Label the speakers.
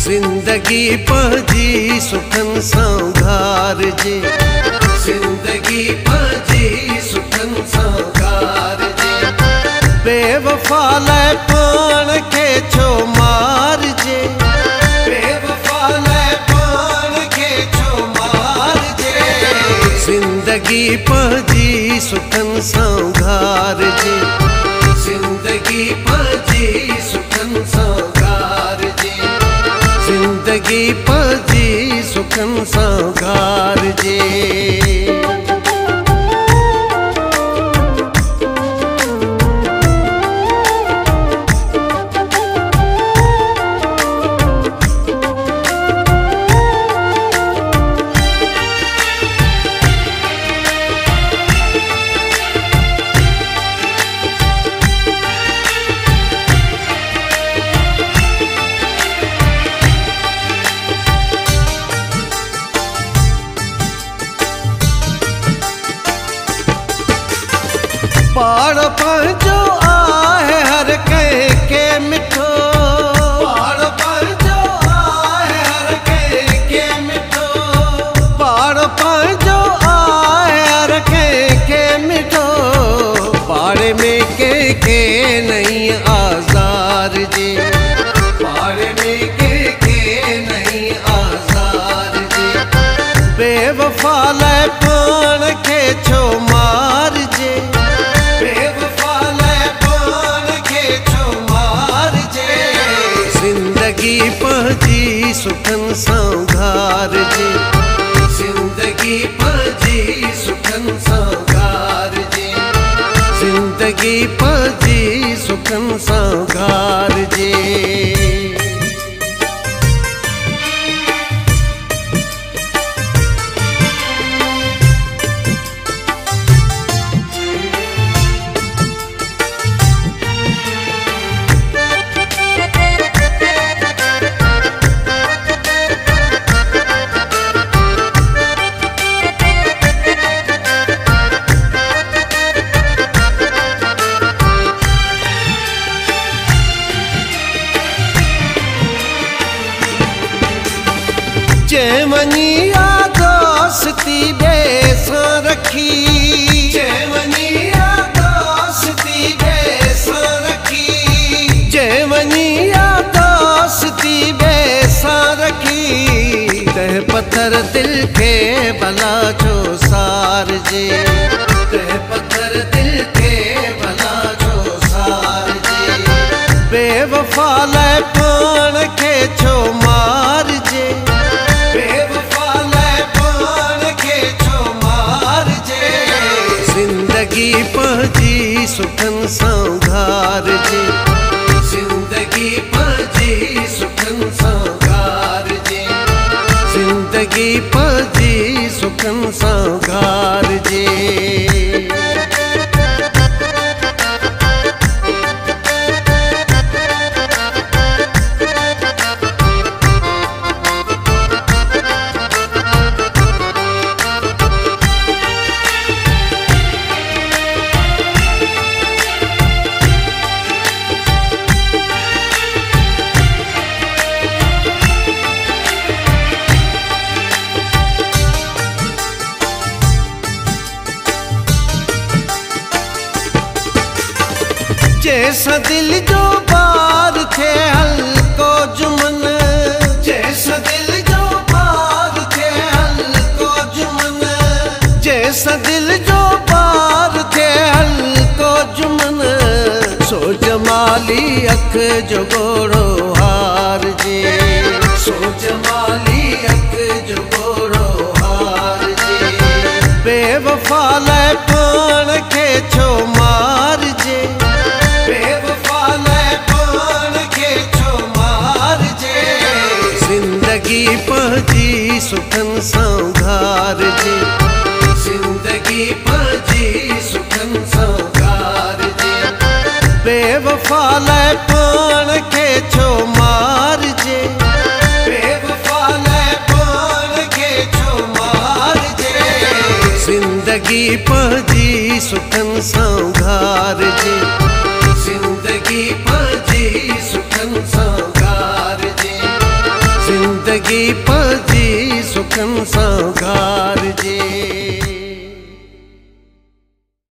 Speaker 1: जिंदगी पंहिंजी सुखनि सां घारिजे, जिंदगी पंहिंजी सुखनि सां घारिजे। बेवफा लाइ पाण खे छो मारिजे, बेवफा लाइ पाण खे छो मारिजे। जिंदगी पंहिंजी सुखनि सां घारिजे, जिंदगी पंहिंजी सुखनि सां घारिजे। जिंदगी पंहिंजी सुखनि सां घारिजे। पाण पंहिंजो आहे हर कंहिंखे मिठो, पाण पंहिंजो आहे हर कंहिंखे मिठो। पाण पंहिंजो आहे हर कंहिंखे मिठो। पाड़े में कंहिंखे नहीं आज़ार जे, पाड़े में कंहिंखे नहीं आज़ार जे। बेवफा लाइ पाण खे छो मारिजे, बेवफा लाइ पाण खे छो मारिजे। जिंदगी पंहिंजी सुखनि सां घारिजे, जिंदगी पंहिंजी सुखनि सां घारिजे। जिंदगी पंहिंजी सुखनि सां घारिजे। जंहिं वञी आ दोस्ती ॿिए सां रखी, जंहिं वञी आ दोस्ती ॿिए सां रखी। जंहिं वञी आ दोस्ती ॿिए सां रखी। तंहिं पत्थर दिल खे भला छो सारिजे, तंहिं पत्थर दिल खे भला छो सारिजे। बेवफा लाइ पाण खे छो मारिजे, बेवफा लाइ पाण खे छो मारिजे। जिंदगी पंहिंजी सुखनि सां घारिजे, जिंदगी पंहिंजी सुखनि सां घारिजे। जिंदगी पंहिंजी सुखनि सां घारिजे। जैसा दिल जो बार थे हल्को जुमन, जैसा दिल जो बार थे हल्को जुमन। जैसा दिल जो बार थे हल्को जुमन। सो जमाली अख जो गोड़ो हार जे, सो जमाली अख जो गोड़ो हार जे। बेवफा लाइ पाण खे छो मारिजे, बेवफा लाइ पाण खे छो मारिजे। जिंदगी पंहिंजी सुखनि सां घारिजे, जिंदगी पंहिंजी सुखनि सां घारिजे। बेवफा लाइ पाण खे छो मारिजे, बेवफा लाइ पाण खे छो मारिजे। जिंदगी पंहिंजी सुखनि सां घारिजे, जिंदगी पंहिंजी सुखनि सां घारिजे। ज़िंदगी पजी सुखन सां घार जे।